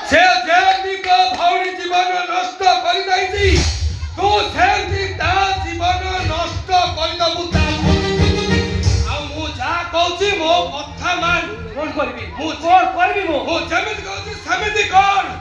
से जेंती को भौणी जीवन नष्ट करि दैछि तू सेंती ता जीवन नष्ट करि दबु ता आ मु जा कहछि मो कथा मान कोन करबी मु कोन करबी मु जेमिति कहछि समिति कर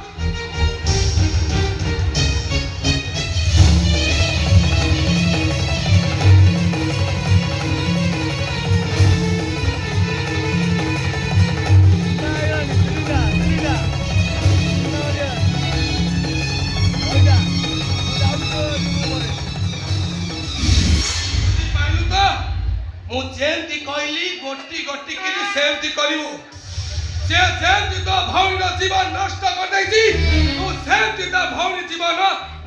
मु जेंती कहली गोटी गोटी किरी सेंती करिवो से जेंती तो भौणी जीवन नष्ट कर दैछि तू सेंती तो भौणी जीवन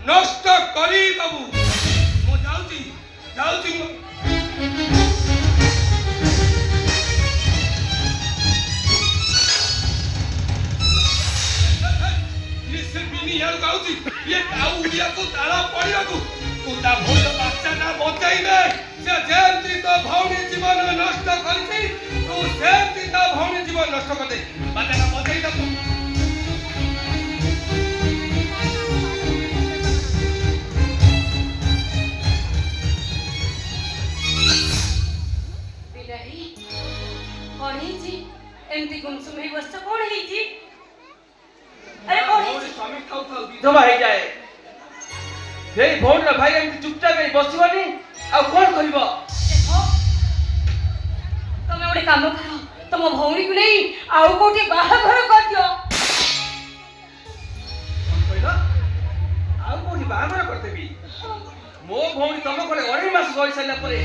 नष्ट करी दबु मु जाउची ये से बिनी यार गाउची ये ताऊ उड़िया को ताला पड़िया को तू ता भौणी बच्चा ना बचाई दे से जेंती तो भौणी जीवन नष्ट करछि तू सेंती तो भौणी जीवन नष्ट कर दे बाटा ना बचाई दे बिलाई कोन ही जी एमती गुमसुम ही बस कोन ही जी अरे कोन ही जी स्वामी खाऊ विधवा हे जाए हे भौण रे भाई एमती चुपचाप हे बसिबनी आ कोन करबो देखो तमे ओडे काम करो तम भौणी को नहीं आउ कोठी बाहा घर कर दियो कहिला आउ कोठी बाहा घर करतेबी मो भौणी तम करे 2 मास गई सला परे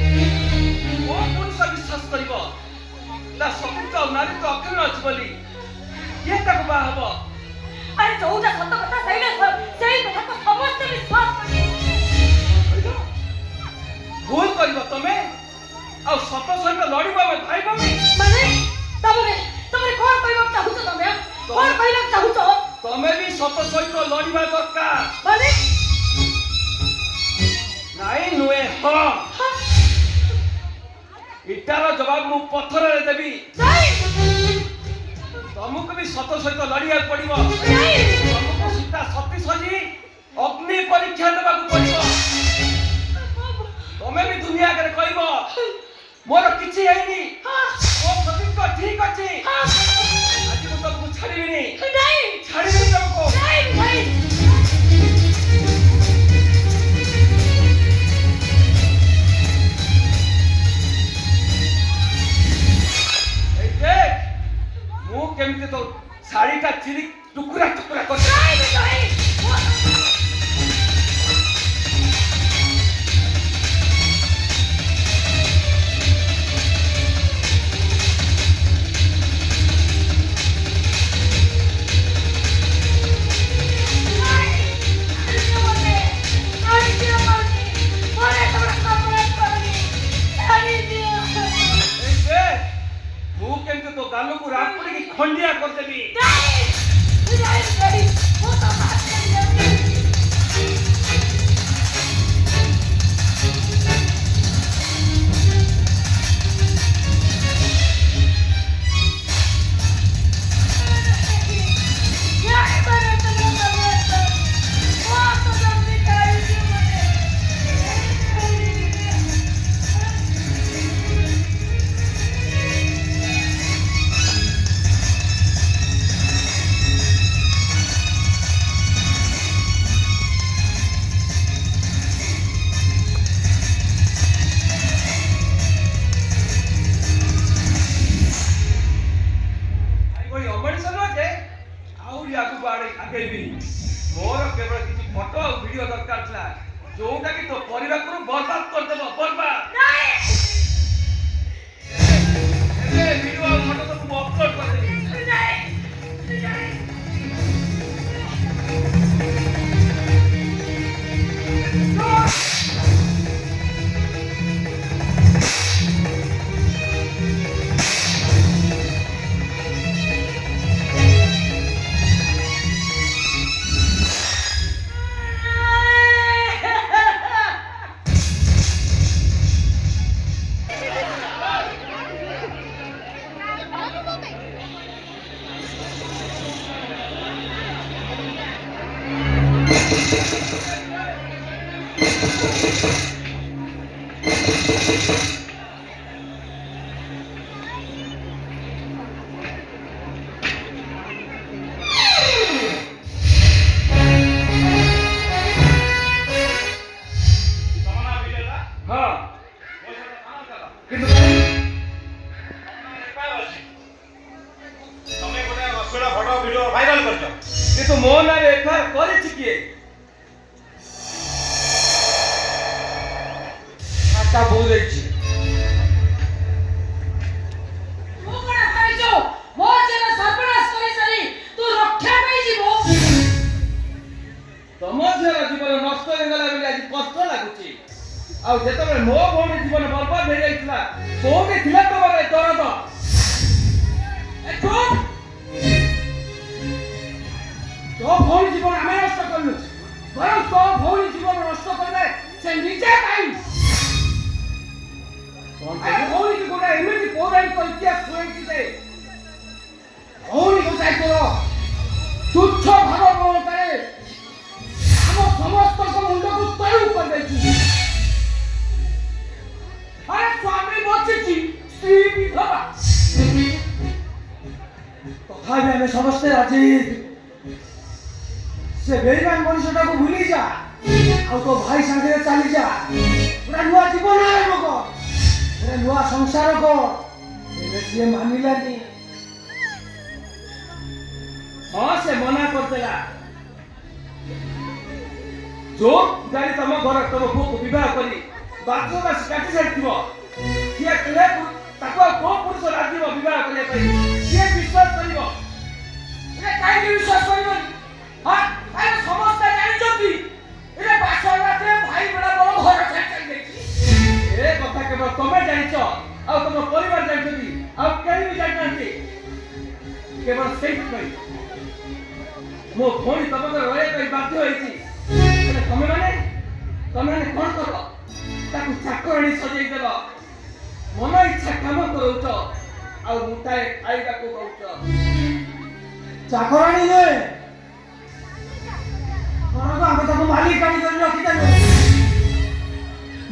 मो पुरुष विश्वास करबो ता सपुत नारी तो अखन अछि बोली ये तक बाहा हबो अरे जोटा सत्य कथा सही कथा को समस्त विश्वास कर भूल करबो तमे आ सत सहित लड़िबो में भाई बमी माने तमरे कोन कहबो चाहू छ तमे कोन कहला चाहू छ तमे भी सत सहित लड़िबा दरकार माने नाई नुए हां इटार जवाब मु पत्थर रे देबी नहीं तुमको भी सत सहित लड़िया पड़िबो नहीं तुमको सीता सती सजी अग्नि परीक्षा देबा को पड़िबो तमे भी दुनिया करे कहबो मोर किछि हैनी ओ सती को ठीक अछि आज को तुमको छाड़ीबिनी नहीं छाड़ीबिनी तुमको नहीं मु केमते तो साड़ी का चिरी टुकड़ा टुकड़ा कर नहीं मु केमते तो गालो को रापड़ी की खंडिया कर देबी नहीं वो तो बात नहीं मोर केवल किसी फोटो और वीडियो दरकार छला जोटा कि तो परिवार को बर्बाद कर देबो बर्बाद नहीं ए वीडियो और फोटो तो तुम अपलोड कर देबी नहीं ভিডিও ভাইরাল করছো কিন্তু ମୋ ନାଁରେ ଏଫଆଇଆର କରିଛି କିଏ? ତା ବୋଉ ଦେଇଛି ତୁ କଣ ଖାଇଛୁ? ମୋ ଜୀବନ ସର୍ବନାଶ କରିସାରି ତୁ ରକ୍ଷା ପାଇଯିବୁ। ତମ ଝିଅର ଜୀବନ ନଷ୍ଟ ହେଇଗଲା ବୋଲି ଆଜି କଷ୍ଟ ଲାଗୁଛି। ଆଉ ଯେତେବେଳେ ମୋ ଭଉଣୀ ଜୀବନ ବର୍ବାଦ ହେଇଯାଇଥିଲା କୋଉଠି ଥିଲା ତମର ଏ ଦରଦ? ଚୁପ୍! ତୋ ଭଉଣୀ ଜୀବନ ଆମେ ନଷ୍ଟ କରିନୁ, ବରଂ ତୋ ଭଉଣୀ ଜୀବନ ନଷ୍ଟ କଲେ ସେ ନିଜେ ପାଇ। ଭଉଣୀକୁ ଗୋଟେ ଏମିତି ପୌରାଣିକ ଇତିହାସ ଶୁଣେଇଛି ଯେ ଭଉଣୀ ଗୋଟାଏ ତୋର ତୁଚ୍ଛ ଭାବ ପ୍ରବଣତାରେ ଆମ ସମସ୍ତଙ୍କ ମୁଣ୍ଡକୁ ତଳୁ କରିଦେଇଛି। ଆରେ ସ୍ୱାମୀ ବଞ୍ଚିଛି, ସ୍ତ୍ରୀ ବିଧବା। ତଥାପି ଆମେ ସମସ୍ତେ ରାଜି। ସେ ବେଇମାନ ମଣିଷଟାକୁ ଭୁଲି ଯା ଆଉ ତୋ ଭାଇ ସାଙ୍ଗରେ ଚାଲି ଯା। ଗୋଟେ ନୂଆ ଜୀବନ ଆରମ୍ଭ କର, ଗୋଟେ ନୂଆ ସଂସାର କର। ହେଲେ ସିଏ ମାନିଲାନି। ହଁ, ସେ ମନା କରିଦେଲା। ଯୋଉ ଗାଡ଼ି ତମ ଘର ତମ ପୁଅକୁ ବିବାହ କରି ବାଥରୁମ କାଟି ସାରିଥିବ ସିଏ ତାକୁ ଆଉ କୋଉ ପୁରୁଷ ରାଜିବ ବିବାହ କରିବା ପାଇଁ? ସିଏ ବିଶ୍ୱାସ କରିବ? କାହିଁକି ବିଶ୍ୱାସ କରିବନି? ସମସ୍ତେ ଜାଣିଛନ୍ତି ଭାଇ ବେଳା ବଳ ଘର ଛାଡ଼ି ଯାଇଛି। ଏ କଥା କେବଳ ତମେ ଜାଣିଛ ଆଉ ତମ ପରିବାର ଜାଣିଛନ୍ତି, ଆଉ କେହି ବି ଜାଣିନାହାନ୍ତି। କେବଳ ସେଇଥିପାଇଁ ମୋ ଭଉଣୀ ତମ ଘରେ ରହିବା ପାଇଁ ବାଧ୍ୟ ହେଇଛି। ତମେ ମାନେ କଣ କର? ତାକୁ ଚାକରାଣୀ ସଜେଇ ଦେଲ, ମନ ଇଚ୍ଛା କାମ କରଉଛ, ଆଉ ମୁଠାଏ ଖାଇବାକୁ ଦଉଛ। ଚାକରାଣୀ ନୁହେଁ, ଆମେ ତାକୁ ମାଲିକାଣୀ କରି ରଖିଦେଲୁ।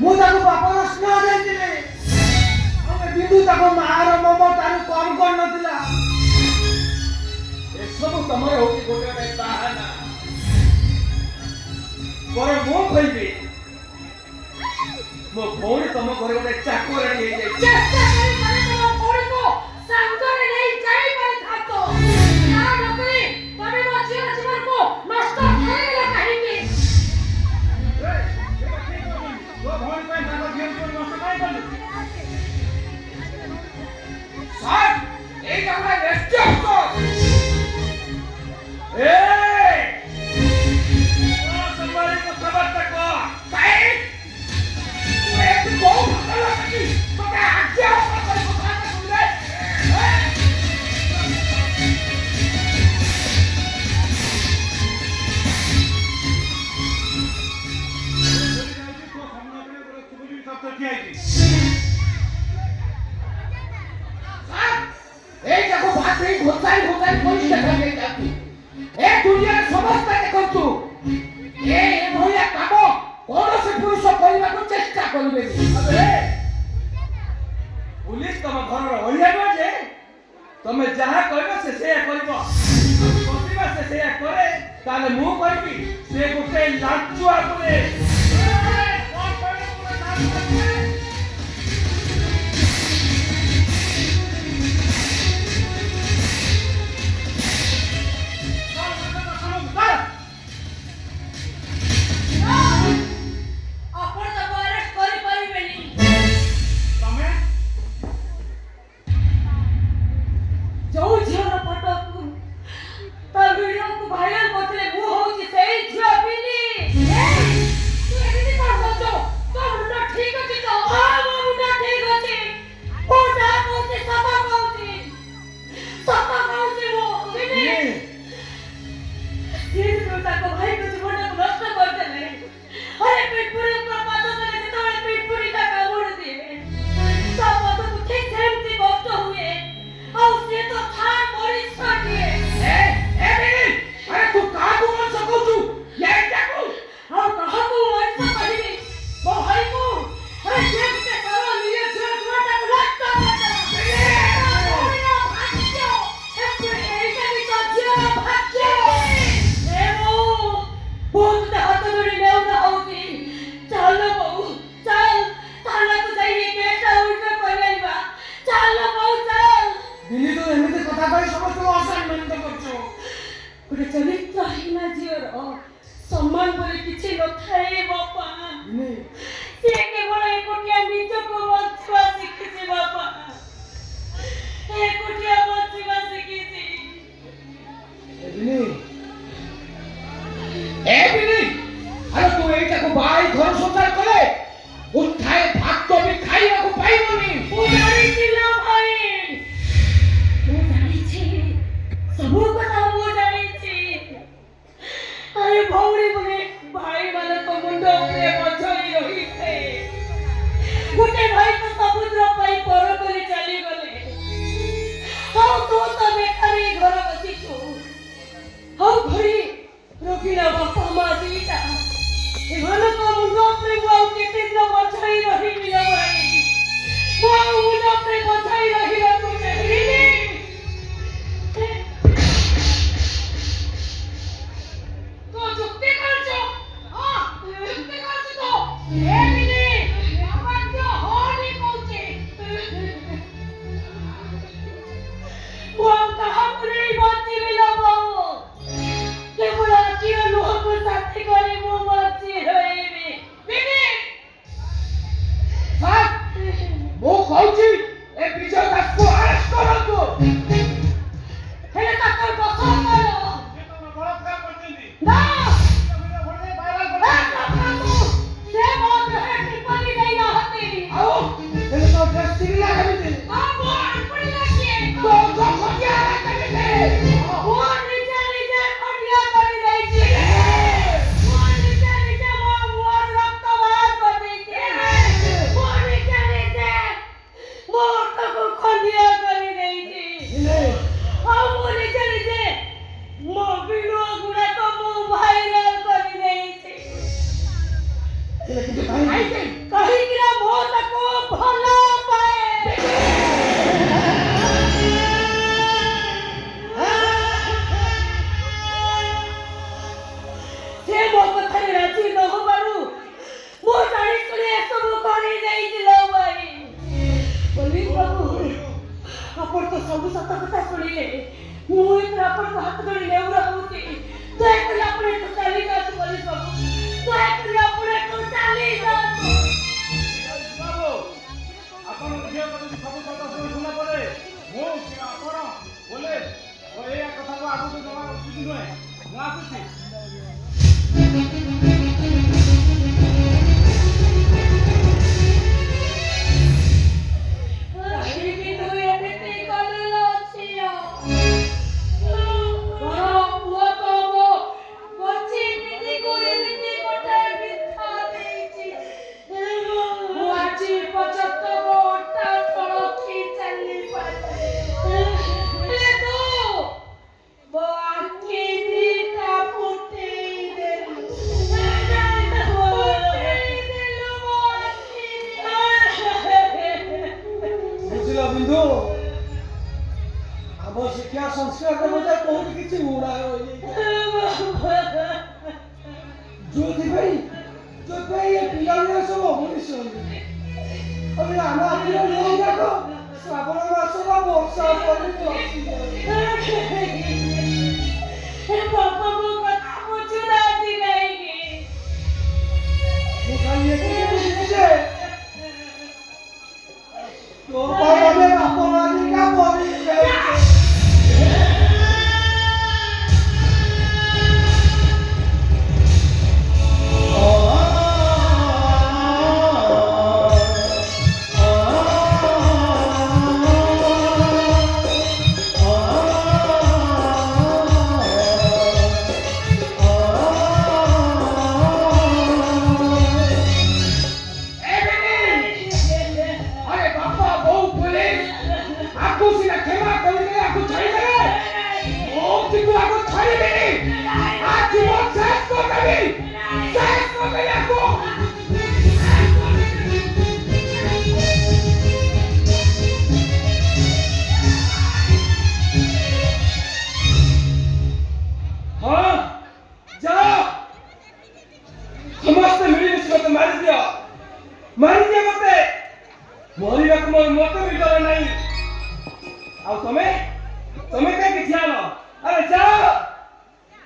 ମୁଁ ତାକୁ ବାପର ସ୍ନେହ ଦେଇଥିଲି, ଆମେ ବିନ୍ଦୁ ତାକୁ ମାଆର ମମତାରୁ କମ୍ କରିନଥିଲା। ଏସବୁ ତମର ହଉଛି ଗୋଟେ ବାହାନା। ପରେ ମୁଁ କହିବି ମୋ ଭଉଣୀ ତମ ଘରେ ଗୋଟେ ଚାକରାଣୀ ହେଇଯାଇଛି। ଚେଷ୍ଟା କରି ତମେ ତମ ଭଉଣୀକୁ ସାଙ୍ଗରେ ନେଇ ଯାଇପାରିଥାନ୍ତ। ନା ନକରି ତମେ ମୋ ଝିଅର ଜୀବନକୁ ନଷ୍ଟ କରିଦେଲ କାହିଁକି? ତୋ ଭଉଣୀ ପାଇଁ ତାଙ୍କ ଝିଅ ଜୀବନ ନଷ୍ଟ କାହିଁ କଲୁ? ସାର୍, ଏଇଟା ଗୋଟେ ରେଷ୍ଟୁରାଣ୍ଟ। କଥାବାର୍ତ୍ତା କର। এইটাକୁ ଭାତରେ ଘୋଷାଇ ପୋଲିସ ଦେଖାଯାଇ ଯାଆନ୍ତି। ଏ ଦୁନିଆରେ ସମସ୍ତେ ଦେଖନ୍ତୁ, ଏଭଳିଆ କାମ କୌଣସି ପୁରୁଷ କରିବାକୁ ଚେଷ୍ଟା କରିବେନି। ପୁଲିସ ତମ ଘରର ଅଳିଆ ନୁହେଁ ଯେ ତମେ ଯାହା କହିବ ସେ ସେଇଆ କରିବ। ସେ ସେଇଆ କରେ ତାହେଲେ ମୁଁ କହିବି ସେ ଗୋଟେ ଲାଞ୍ଚୁଆ ବୋଲି। ଆପଣ ତାକୁ ଆରେଷ୍ଟ କରିପାରିବେନି। ଯୋଉ ଝିଅର ଫଟୋକୁ ତା ଭିଡିଓକୁ ଭାଇରାଲ କରିଥିଲେ ମୁଁ ହଉଛି ସେଇ ଝିଅ ବିନି। ତୁ ଏମିତି କଣ କରୁଛୁ? ତୋ ମୁଣ୍ଡ ଠିକ ଅଛି ତ? ଗୋଟେ ଚରିତ୍ରହୀନ ଝିଅର ସମ୍ମାନ ବୋଲି କିଛି ନଥାଏ ବାପା। ସେ କେବଳ ଏକୁଟିଆ ନିଜକୁ ବଞ୍ଚିବା ଶିଖିଛି ବାପା। ଏକୁଟିଆ ବଞ୍ଚିବା ଶିଖିଛି। ଆରେ ତୁ ଏଇଟାକୁ ବାଇ ଘର ସଂସାର କଲେ ଉଠାଏ ଭାତ ବି ଖାଇବାକୁ ପାଇବନି। ମୁଁ ଜାଣିଛି ନା ଭାଇ, ମୁଁ ଜାଣିଛି, ସବୁ କଥା ମୁଁ ଜାଣିଛି। ଆରେ ଭଉଣୀ ମାନେ ଭାଇମାନଙ୍କ ମୁଣ୍ଡ ଉପରେ ବୋଝ ହୋଇ ରହିଥାଏ। ଗୋଟେ ଭାଇ ତ ସମୁଦ୍ର ପାଇଁ ପର କରି ଚାଲିଗଲେ, ଆଉ ତୁ ତ ବେକାରୀ ଘର ବସିଛୁ। ଆଉ ଘରେ ରୋଗୀର ବାପା ମା ଦିଟା, ଏମାନଙ୍କ ମୁଣ୍ଡ ଉପରେ ମୁଁ ଆଉ କେତେ ଦିନ ବଛାଇ ରହିବି ନା ଭାଇ? ମୁଁ ଆଉ ମୁଣ୍ଡ ଉପରେ ବଛାଇ ରହିବାକୁ ଚାହିଁବିନି। তো যুক্তি করছো যুক্তি করছো তো এমনি আমার তো হলি কইছে ମୁଁ ଆଉ କାହାକୁ ନେଇ ବଞ୍ଚିବି ନା ବୋଉ? କେବଳ ଆଖିର ଲୁହକୁ ସାଥୀ କରି ମୁଁ ବଞ୍ଚି ରହିବି। ମୁଁ କହୁଛି ଏ ବିଜୟ ଦାସକୁ ଆରେଷ୍ଟ କରନ୍ତୁ। ହେଲେ ତାଙ୍କର ଦୋଷ କଣ? ବଳାତ୍କାର କରିଛନ୍ତି। ନା, ଆଉ ସେ ମୋ ଦେହରେ ଟିପ୍ପଣୀ ଦେଇନାହାନ୍ତି। ହେଲେ ତ ଡ୍ରେସ୍ ଚିରିଲା କେମିତି? ମୁଁ ନିଜେ ନିଜେ ଖଣ୍ଡିଆ କରିଦେଇଛି। ମୁଁ ନିଜେ ନିଜେ ମୋ ମୁହଁରୁ ରକ୍ତ ବାହାର କରିଦେଇଛି। ମୁଁ ନିଜେ ନିଜେ ମୋ ଓଠକୁ ଖଣ୍ଡିଆ କରିଦେଇଛି। ଆଉ ମୁଁ ନିଜେ ନିଜେ ମୋ ଭିଡିଓ ଗୁଡାକ ମୁଁ ଭାଇରାଲ କରିଦେଇଛି। କାହିଁକି ନା ମୁଁ ତାକୁ ଭଲ ପାଏ। ସେ ମୋ କଥାରେ ରାଜି ନ ହେବାରୁ ମୁଁ ଜାଣିଶୁଣି ଏସବୁ କରିଦେଇଥିଲ ଭାଇ। ପୋଲିସ ବାବୁ, ଆପଣ ତ ସବୁ ସତ କଥା ଶୁଣିଲେ। ମୁଁ ଏଥର ଆପଣଙ୍କ ହାତ ଧରି ନେଉର ହଉଛି। ଦୟାକରି ଆପଣ ଏଠୁ ଚାଲି ଯାଆନ୍ତୁ ପୋଲିସ ବାବୁ। ଦୟାକରି ଆପଣ ଏଠୁ ଚାଲି ଯାଆନ୍ତୁ। ବାବୁ, ଆପଣଙ୍କ ଝିଅ କଥା ସବୁ କଥା ଶୁଣିଲା ପରେ ମୁଁ ଆପଣ ବୋଲେ ଏଇ କଥାକୁ ଆଗକୁ ଜମା ଉଚିତ ନୁହେଁ। ମୁଁ ଆସୁଛି। କାହିଁକି ତୁ ଏମିତି କଲୁ ଝିଅ? ବଡ଼ ପୁଅ ତ ମୋ ବଞ୍ଚି ଦିଦିକୁ ଏମିତି ଗୋଟେ ମିଥ୍ୟା ଦେଇଛି। ମୁଁ ଆଜି ପର୍ଯ୍ୟନ୍ତ ମୋ ଅଣ୍ଟା ତଳକି ଚାଲିପାରୁନି। ହେଲେ ତୁ ମୋ ଆଖି ଦିଟା ଫୁଟେଇ ଦେଲୁ। ବୁଝିଲ ବିନ୍ଦୁ, ଆମ ଶିକ୍ଷା ସଂସ୍କାର ମଧ୍ୟ କୋଉଠି କିଛି ଉଡ଼ା ଯୋଉଥିପାଇଁ ଏ ପିଲାମାନେ ସବୁ ମଣିଷ ଆମ ଆଖିର ଲୁହ ଯାକ ଶ୍ରାବଣ ମାସ ବା ବର୍ଷା ପରେ ବାପା ମୋ କଥା ବୁଝୁନାହାନ୍ତି କାହିଁକି? ମୁଁ ଖାଲି ଏତିକି ବୁଝିଛି ଯେ ତୋ ପାଇଁ ଆମେ ବାପ ମାନିକା ମରି ଯାଇଛେ।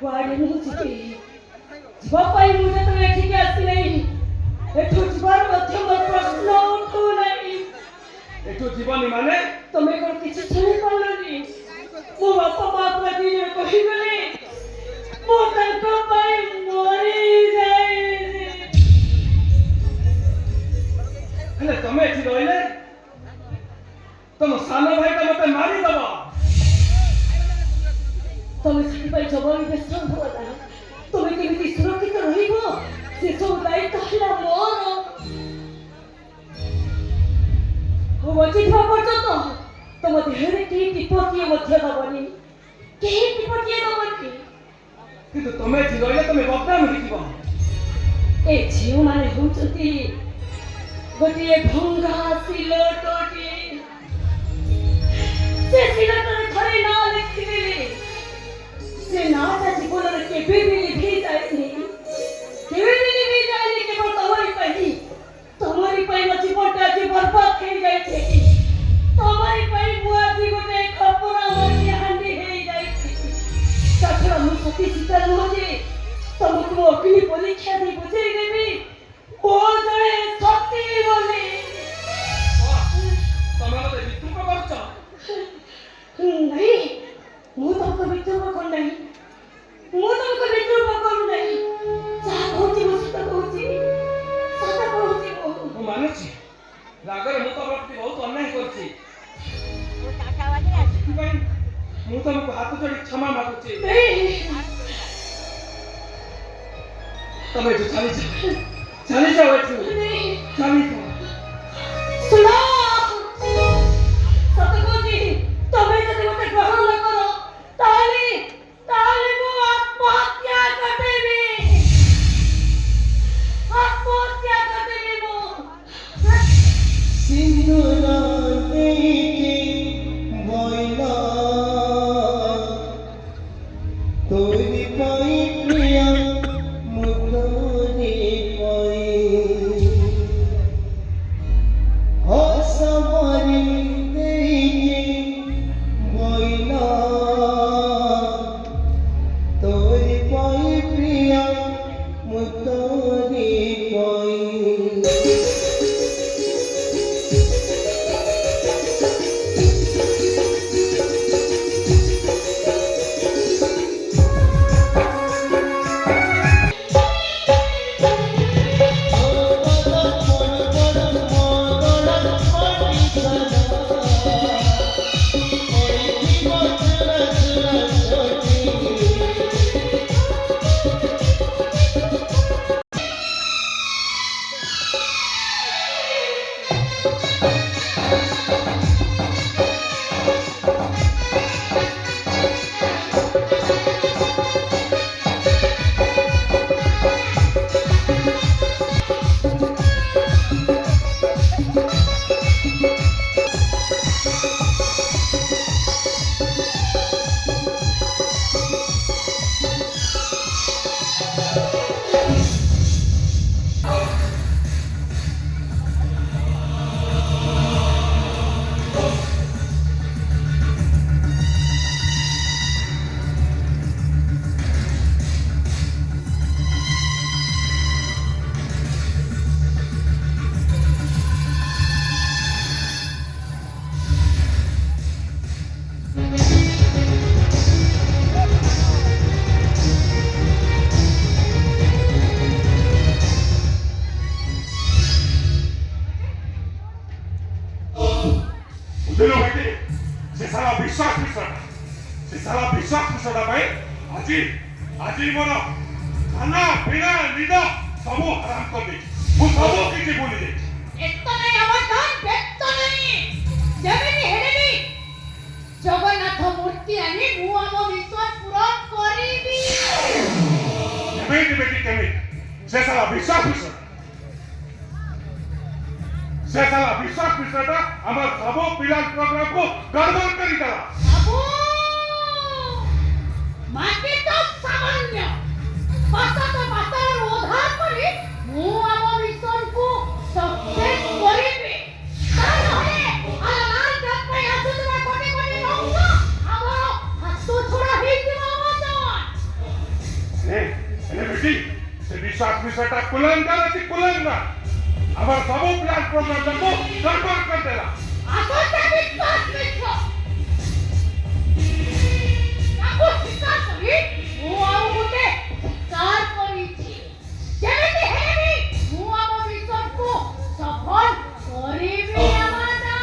କୁଆଡ଼େ ମୁଁ ଯିବି? ଯିବା ପାଇଁ ମୁଁ ଯେତେବେଳେ ଏଠିକି ଆସିଲି, ଏଠୁ ଯିବାର ମଧ୍ୟ ମୋର ପ୍ରଶ୍ନ ଉଠୁନାହିଁ। ଏଠୁ ଯିବନି ମାନେ? ତମେ କ'ଣ କିଛି ଶୁଣିପାରିଲନି? ମୋ ବାପା ମା ପୁରା ଦିନେ କହିଗଲେ, ମୁଁ ତାଙ୍କ ପାଇଁ ମରିଯାଇଛି। ହେଲେ ତମେ ଏଠି ରହିଲେ ତମ ସାନ ଭାଇଟା ମତେ ମାରିଦବ। ତମେ ସେଥିପାଇଁ ଜବାବ ଦେଶ ହବ ନା। ତମେ କେମିତି ସୁରକ୍ଷିତ ରହିବ ସେସବୁ ଦାୟିତ୍ୱ ହେଲା ମୋର। ମୁଁ ବଞ୍ଚିଥିବା ପର୍ଯ୍ୟନ୍ତ ତମ ଦେହରେ କେହି ଟିପଟିଏ ମଧ୍ୟ ଦବନି, କେହି ଟିପଟିଏ ଦବନି। କିନ୍ତୁ ତମେ ଏଠି ରହିଲେ ତମେ ବଦନାମ ହେଇଯିବ। ଏ ଝିଅମାନେ ହେଉଛନ୍ତି ଗୋଟିଏ ଭଙ୍ଗା ସିଲଟଟିଏ। ସେ ସିଲଟରେ ଥରେ ନାଁ ଲେଖିଦେଲେ ସେ ନାଁଟା ଜୀବନରେ କେବେ ବି ଲିଭି ଯାଇନି, କେବେ ବି ଲିଭି ଯାଇନି। କେବଳ ତମରି ପାଇଁ ମୋ ଜୀବନଟା ଆଜି ବର୍ବାଦ ହେଇଯାଇଛି। ତମରି ପାଇଁ ମୁଁ ଆଜି ଗୋଟେ ଖପରା ମାଟି ହାଣ୍ଡି ହେଇଯାଇଛି। ତାଛଡ଼ା ମୁଁ ସତୀ ସୀତା ନୁହଁ ଯେ ତମକୁ ମୁଁ ଅଗ୍ନି ପରୀକ୍ଷା ଦେଇ ବୁଝେଇ ଦେବି ମୋ ଜଣେ ସତୀ ବୋଲି। ତମେ ମତେ ବିତୃପ କରୁଛ। नहीं, ମୁଁ ତମକୁ ବିଦ୍ରୂପ କରୁନାହିଁ, ମୁଁ ତମକୁ ବିଦ୍ରୂପ କରୁନାହିଁ। ଯାହା କହୁଛି ମୁଁ ସତ କହୁଛି, ସତ କହୁଛି। ମୁଁ ମାନୁଛି ରାଗରେ ମୁଁ ତମ ପ୍ରତି ବହୁତ ଅନ୍ୟାୟ କରିଛି। ସେଥିପାଇଁ ମୁଁ ତମକୁ ହାତ ଯୋଡ଼ି କ୍ଷମା ମାଗୁଛି। ତମେ ଏଠୁ ଚାଲିଯାଅ ଏଠୁ ଚାଲିଯାଅ। ଶୁଣ, ସତ କହୁଛି, ତମେ ଯଦି ମତେ ଗ୍ରହଣ ନ କର ତାହେଲେ ମୁଁ ଆତ୍ମହତ୍ୟା କରିଦେବି। ଆତ୍ମହତ୍ୟା କରିଦେବି ମୁଁ। सिंदूर देके भइला तोरी पाई प्रिया मुतोरी पाई हसमरी देके भइला तोरी पाई प्रिया मुतोरी पाई ବୁଝିଲୁ ଭାଇଟି, ସେ ସାରା ବିଶ୍ୱାସ ବିଷୟଟା, ସେ ସାରା ବିଶ୍ୱାସ ବିଷୟଟା ପାଇଁ ଆଜି ମୋର ଖାନା ପିନା ନିଦ ସବୁ ହରାମ କରିଦେଇଛି। ମୁଁ ସବୁ କିଛି ଭୁଲି ଯାଇଛି। ଏତ ନାହିଁ ଆମ କାମ ବ୍ୟସ୍ତ ନାହିଁ। ଯେମିତି ହେଲେ ବି ଜଗନ୍ନାଥ ମୂର୍ତ୍ତି ଆଣି ମୁଁ ଆମ ବିଶ୍ୱାସ ପୂରଣ କରିବି। କେମିତି ସେ ସାରା ବିଶ୍ୱାସ ବିଷୟ, ସେ ସାରା ବିଶ୍ୱାସ ବିଷୟଟା ଆମର ସବୁ ପିଲା ପ୍ରୋଗ୍ରାମକୁ ଗଡ଼ବଡ଼ କରିଦେଲା। ବାବୁ ମାଟି ତ ସାମାନ୍ୟ ପାତାଳରୁ ଉଦ୍ଧାର କରି ମୁଁ ଆମ ମିଶନକୁ ସକ୍ସେସ୍ କରିବି। ତାହେଲେ ଆଲାଲ ଜବ ପାଇଁ ଆସୁଥିବା କୋଟି କୋଟି ଲୋକ ଆମର ହାତ ଛଡ଼ା ହେଇଯିବ ଆମ देखी से विश्वास विषयटा कुलंगा नहीं कुलंगा हमार सब प्लान प्रोग्राम को गड़बड़ कर देला আসলটা বিশ্বাস মিথ্য তাକୁ স্বীକାର କରି ମୁଁ ଆଉ ଗୋଟେ ସ୍ୱୀକାର କରିଛି ଯେମିତି ହେଲେ ବି ମୁଁ ଆମ ମିଶନକୁ ସଫଳ କରିବି ଆମଟା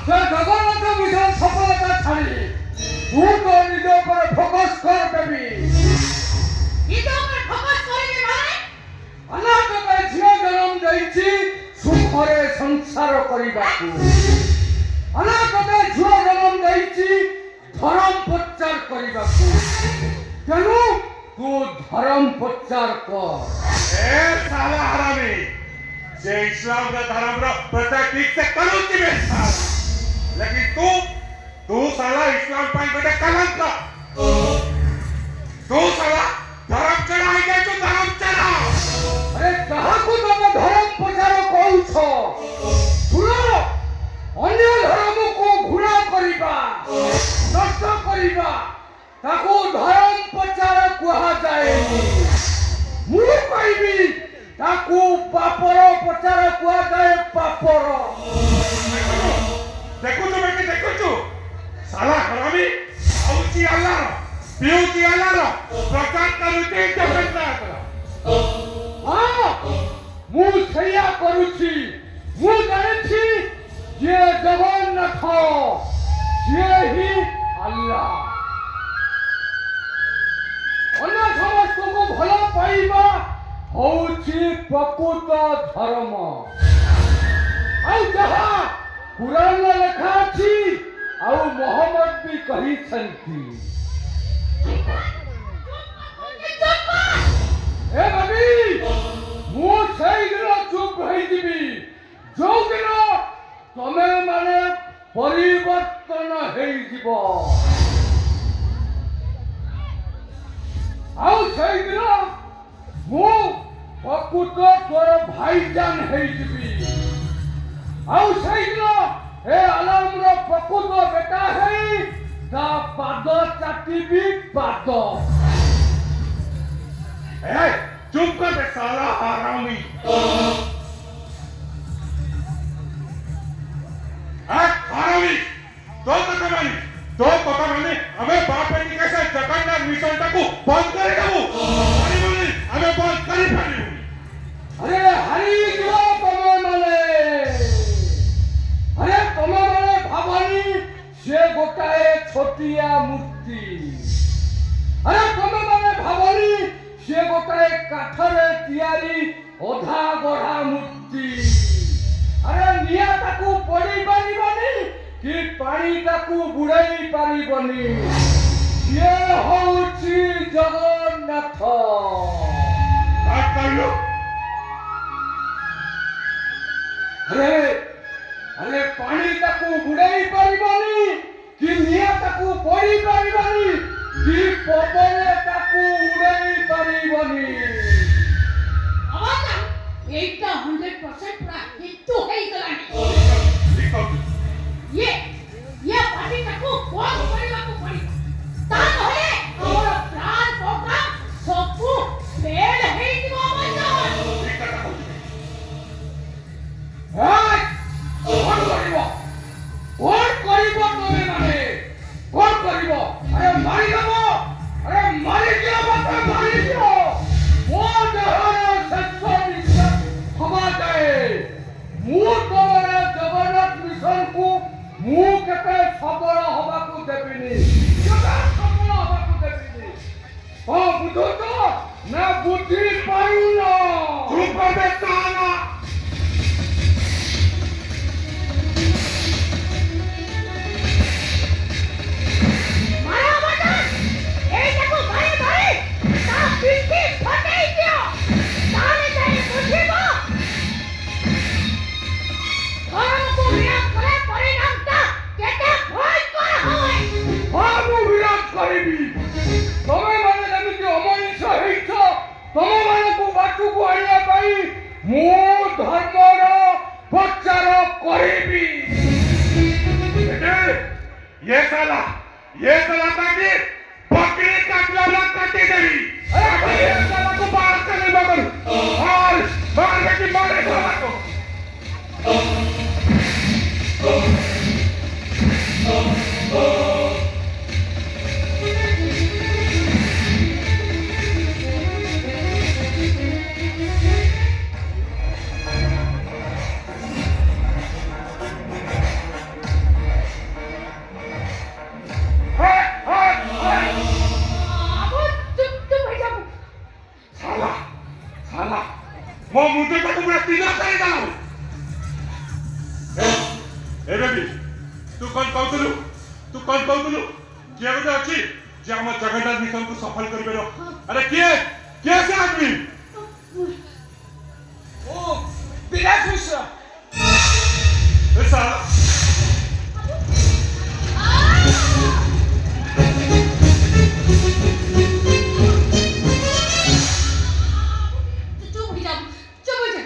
ସେ ଜଗନ୍ନାଥ ମିଶନ ସଫଳତା ଛାଡ଼ି ତୁ ତ ନିଜ ଉପରେ ଫୋକସ୍ କର ବେବି ନିଜ ଉପରେ ଫୋକସ୍ କରିବି ମାନେ ଅନାଥକ ଝିଅ ଜନ୍ମ ଦେଇଛି ସୁଖରେ ସଂସାର କରିବାକୁ ଅନାଥକ ଝିଅ ଜନ୍ମ ଦେଇଛି ଧର୍ମ ପ୍ରଚାର କରିବାକୁ ତେଣୁ ତୁ ଧର୍ମ ପ୍ରଚାର କର ए साला हरामी जे इस्लाम का धर्म रो प्रचार ठीक से करू की बेसा लेकिन तू साला इस्लाम पाई बेटा कलंक तू साला धर्म चढ़ाई गए तो धर्म चढ़ा अरे କାହାକୁ ତମେ ଧର୍ମ ପ୍ରଚାର କହୁଛ ଶୁଣ ଅନ୍ୟ ଧର୍ମକୁ ଘୃଣା କରିବା ନଷ୍ଟ କରିବା ତାକୁ ଧର୍ମ ପ୍ରଚାର କୁହାଯାଏନି ମୁଁ କହିବି ତାକୁ ପାପର ପ୍ରଚାର କୁହାଯାଏ ପାପର देखो तो बेटे देखो तो साला हरामी आउची अल्लाह रो पिउची अल्लाह रो प्रचार करूची जगन्ना ହଁ ମୁଁ ସେଇଆ କରୁଛି ମୁଁ ଜାଣିଛି ଯିଏ ଜଗନ୍ନାଥ ସିଏ ହିଁ ଆଲ୍ଲାହ ଅନ୍ୟ ସମସ୍ତଙ୍କୁ ଭଲ ପାଇବା ହଉଛି ପ୍ରକୃତ ଧର୍ମ ଆଉ ଯାହା କୁରାନରେ ଲେଖା ଅଛି ଆଉ ମହମ୍ମଦ ବି କହିଛନ୍ତି ଏ ବାବି ମୁଁ ସେଇଦିନ ଚୁପ୍ ହେଇଯିବି ଯୋଉଦିନ ତମେ ମାନେ ପରିବର୍ତ୍ତନ ହେଇଯିବ ଆଉ ସେଇଦିନ ମୁଁ ପ୍ରକୃତ ତୋର ଭାଇଜାନ ହେଇଯିବି ଆଉ ସେଇଦିନ ଏ ଆଲମର ପ୍ରକୃତ ବେଟା ହେଇ ତା ପାଦ ଚାଟିବି ପାଦ ए चुप कर बे साला हरामी हरामी तो कथा माने हमें बाप बेटी कैसे जगन्नाथ मिशन टाकू बंद करे देबू अरे बोली हमें बंद करी पानी अरे हरी जो तमे माने भावनी से गोटाए छोटिया मूर्ति अरे तमे माने भावनी से गोटाए काठरे तियारी ओधा गढ़ा मूर्ति अरे निया ताकू पड़ी पारिबनी कि पानी ताकू बुड़ाई पारिबनी ये होउची जगन्नाथ बात कर लो अरे पानी ताकू बुड़ाई पारिबनी कि निया ताकू पड़ी पारिबनी कि पवने ताकू उड़ाई पारिबनी ଆମଟା ଏଇଟା 100% ପୁରା ହିତୁ ହେଇଗଲାଣି लिखो ଇଏ ପାର୍ଟିଟାକୁ ବନ୍ଦ କରିବାକୁ ପଡ଼ିବ ତା ନହେଲେ ଆମର ପ୍ଲାନ ପ୍ରୋଗ୍ରାମ ସବୁ ଫେଲ୍ ହେଇଯିବ ଆମଟା कौन करिबो तमे माने कौन करिबो अरे मारी देबो अरे मारी दियो मते मारी दियो वो जहान सच्चा विश्वास हवा जाए मु तोरे जगन्नाथ मिशन को मु केते सबल हवा को देबिनी केते सबल हवा को देबिनी ओ बुझो तो ना बुद्धि पाइलो चुप कर बे साला ମାର ଆମଟା ଏଇଟାକୁ ଭାଇ ଭାଇ ତା ପିଠି ଫଟେଇ ଦିଅ ତାହେଲେ ଯାଇ ବୁଝିବ ଧର୍ମକୁ ବିରୋଧ କଲେ ପରିଣାମଟା କେତେ ଭୟଙ୍କର ହୁଏ हाँ मु विरोध करिबी तमे माने जेमिति अमनिष हेइछ तमे माने को बाटू को आइया पाई मु धर्मर प्रचार करिबी बेटे ये साला ताकि बकरी काटला काटी देवी अरे ମୋ ମୁଣ୍ଡଟାକୁ ପୁରା ତିନ କରିଦେଲା। ଏ ବେବି ତୁ କଣ କହୁଥିଲୁ? କିଏ ଗୋଟେ ଅଛି ଯେ ଆମ ଜଗନ୍ନାଥ ମିଶନକୁ ସଫଳ କରିପାରିବ? ଆରେ କିଏ ସେ ଆଦମୀ? ଓ ବିରାଟ ମିଶ୍ର। ଏ ସାଲା चुप हो जाओ।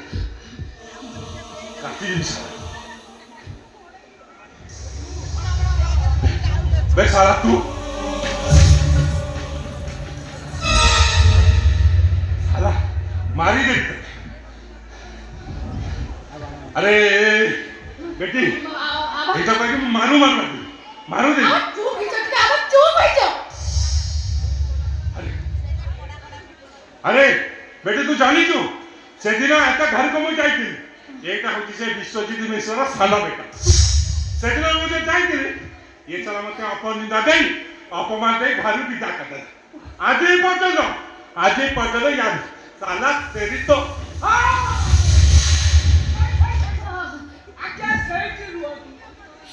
काटी बे साला तू साला मारी दे। अरे बेटी এটা কইকে মারু দে। चुप हो जाओ। अरे बेटे तू जानी क्यों से दिन एका घर को मुझे जाई एटा होती से विश्वजीत मिश्र साला बेटा से दिन मुझे जाई ये चला मत अपनिंदा दे अपमान दे घर विदा कर दे। आज ही पटल याद साला तेरी तो ଆଜ୍ଞା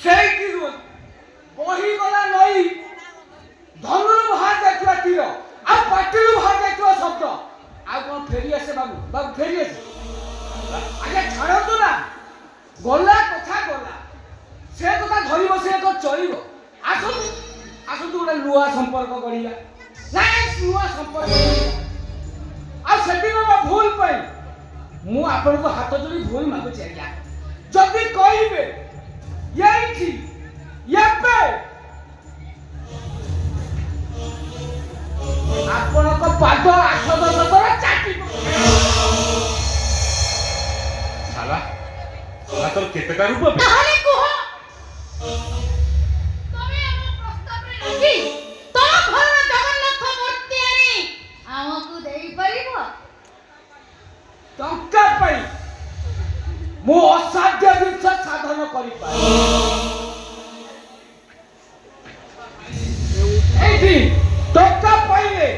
ସେଇଠି ରୁହ ବହି ଗଲା ନଈ ଧନୁରୁ ବାହାର ଯାଇଥିବା ତୀର ଆଉ ପାଟିରୁ ବାହାର ଯାଇଥିବା ଶବ୍ଦ ଆଉ କଣ ଫେରି ଆସେ ବାବୁ ଫେରି ଆସେ? ଆଜ୍ଞା ଛାଡ଼ନ୍ତୁ ନା ଗଲା କଥା ଗଲା ସେ କଥା ଧରି ବସିଲେ ତ ଚଳିବ। ଆସନ୍ତୁ ଗୋଟେ ନୂଆ ସମ୍ପର୍କ ଗଢ଼ିବା। ନାଇଁ ନୂଆ ସମ୍ପର୍କ ଆଉ ସେଦିନର ଭୁଲ ପାଇଁ ମୁଁ ଆପଣଙ୍କୁ ହାତ ଯୋଡ଼ି ଭୁଲ ମାଗୁଛି ଆଜ୍ଞା। ଯଦି କହିବେ ଏଇଠି ଏବେ ଆପଣଙ୍କ ପାଦ 8-10 ଥର ଚାଟିବ। साला तो केतेटा रूप बे তাহলে কুহ তবে আমার প্রস্তাবে রাজি তো ঘরর জগন্নাথ মূর্তি আনি আমাকে দেই পারিব? ଟଙ୍କା ପାଇଁ ମୁଁ ଅସାଧ୍ୟ ଜିନିଷ ସାଧନ କରିପାରେ। ଏଇଠି ଟଙ୍କା ପାଇଲେ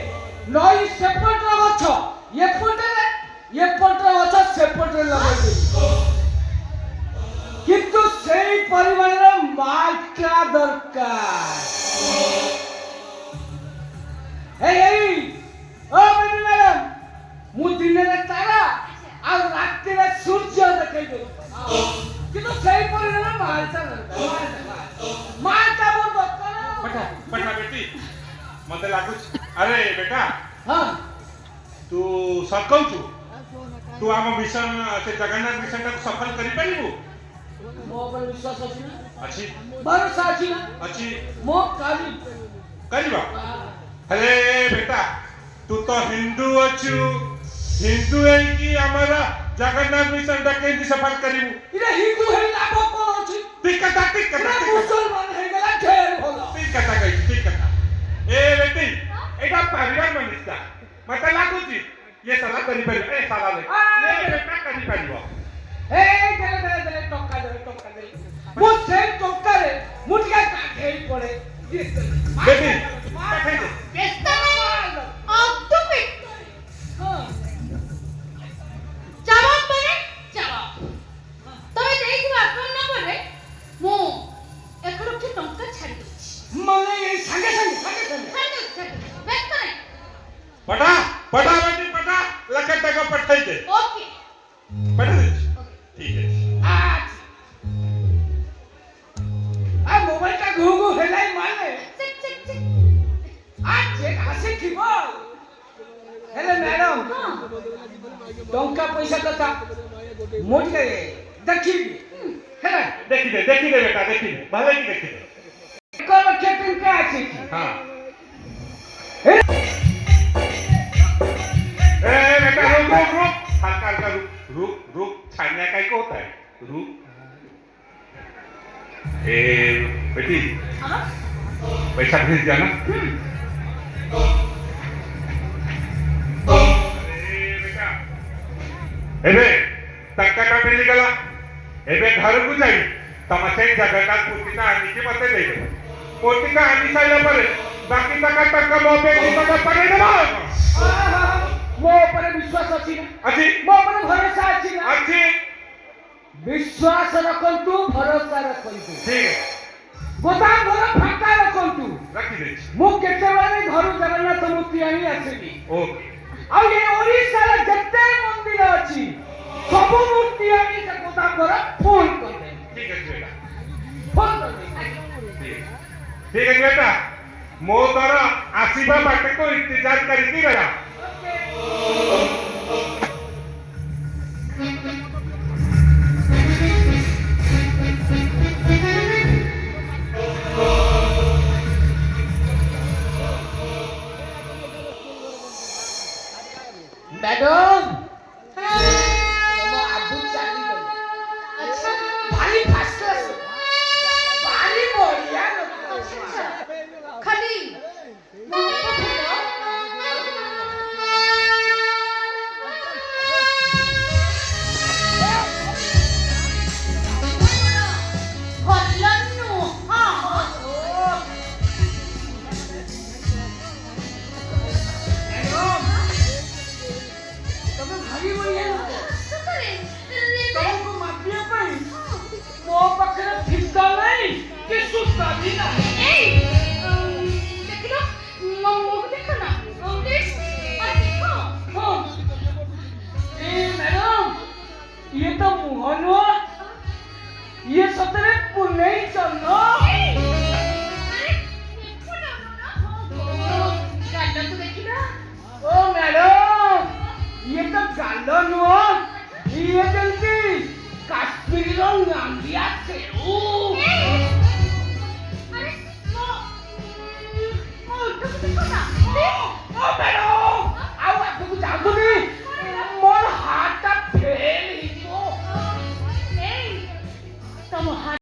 ନଈ ସେପଟର ଗଛ ଏପଟର ଗଛ ସେପଟରେ ଲଗେଇଦେବି କିନ୍ତୁ ସେଇ ପରିମାଣର ମାଲଟା ଦରକାର। ଏଇ ଓ ମ୍ୟାଡାମ ମୁଁ ଦିନରେ ତାରା ଆଉ ରାତିରେ ସୂର୍ଯ୍ୟ ଦେଖେଇଦେବି କିନ୍ତୁ ସେଇ ପରିମାଣର ମାଲଟା ଦରକାର। ମାଲଟା ମୋର ଦରକାର। पटा बेटी मते लागुच। अरे बेटा ହଁ तू सकौचु तू आम मिशन से जगन्नाथ मिशन को सफल करि परिबु? ମୋ ଉପରେ ବିଶ୍ୱାସ ଅଛି ନା अछि ଭରସା ଅଛି ନା अछि ମୋ କାଲି करिबा। अरे बेटा तू तो हिंदू अछु हिंदू है कि हमारा जगन्नाथ मिशन दा केंदी सफल करिबु? ଇରେ ହିନ୍ଦୁ ହେଇ ଲାଭ କ'ଣ ଅଛି? ठीक कथा ଇରେ ମୁସଲମାନ ହେଇଗଲା ଢେର ଭଲ। ठीक कथा ए बेटी एटा परिवार मनिस्ता मते लागुची ये साला करि परिबो ए साला ले ये बेटा करि परिबो। ଦେଲେ ଟଙ୍କା ଦେଲେ ମୁଁ ସେଇ ଟଙ୍କାରେ ମୁଁ ଟିକେ ଗାଧେଇ ପଡେ। बेटी पठाई दे। ব্যস্ত নাই একদম জবাব মানে জবাব তবে দেখবা আপনার নম্বরে মু 1 লক্ষ টঙ্কা ছাড়ি দিচ্ছি। ମାନେ ଏଇ ସାଙ୍ଗେ ব্যস্ত নাই पटा बेटी पटा लखन टका पठाई दे। ओके पठा दे ठीक है। ମୋବାଇଲଟା ଘୁ ହେଲାଇ ମାନେ চেক চেক চেক ଆସିଥିବ ହେଲେ ମ୍ୟାଡାମ ଟଙ୍କା ପଇସା କଥା ମୁଁ ଟିକେ ଦେଖିବି ହେଲା। देखी दे बेटा देखी दे भले की देखी दे। 1 ଲକ୍ଷ ଟଙ୍କା ଆସିଛି। हां ए बेटा रुक हल्का रुक छानिया काय को होता है रुक। ए बेटी हाँ पैसा भेज दिया ना? बेटा एबे टक्का मिली गला एबे घर को जाई तमा से जगह पोतिका आनी के मते दे दे पोतिका आनी साइला पर बाकी टक्का मो पे नहीं पड़े ना। ମୋ ଉପରେ ବିଶ୍ୱାସ विश्वास अच्छी ना अच्छी मो पर भरोसा अच्छी ना अच्छी विश्वास रखंतु भरोसा रखंतु ठीक है गोदाम घर फांका रखंतु रखी दे मु केतेबेले घर जगन्नाथ मूर्ति आनी आसीबी ओके आ ये ओडिसा रे जत्ते मंदिर अछि सब मूर्ति आनी से गोदाम घर फुल कर दे ठीक है बेटा फुल कर दे ठीक है बेटा मो तर आसीबा बाटे को इंतजार करी बेटा मैडम तम आबू चाली गले अच्छा भारी फास्ट क्लास भारी बढ़िया लोग खाली तमे भारी बढ़िया लोग सତରେ तमको मापिया पई मो पाखरे फिस्ता नहीं कि सुस्ता भी नहीं এই ଦେଖିଲ ମୋ ମୁହଁକୁ ଦେଖ ନା ପ୍ଲିଜ୍ ଦେଖ हाँ ए मैडम ये तो मुंह नुआ ये सतरे पुनई चन्नो ଗାଲକୁ ଦେଖିଲ ओ मैडम ये तो गालो नुआ ये जल्दी काश्मीर रो नांगिया सेऊ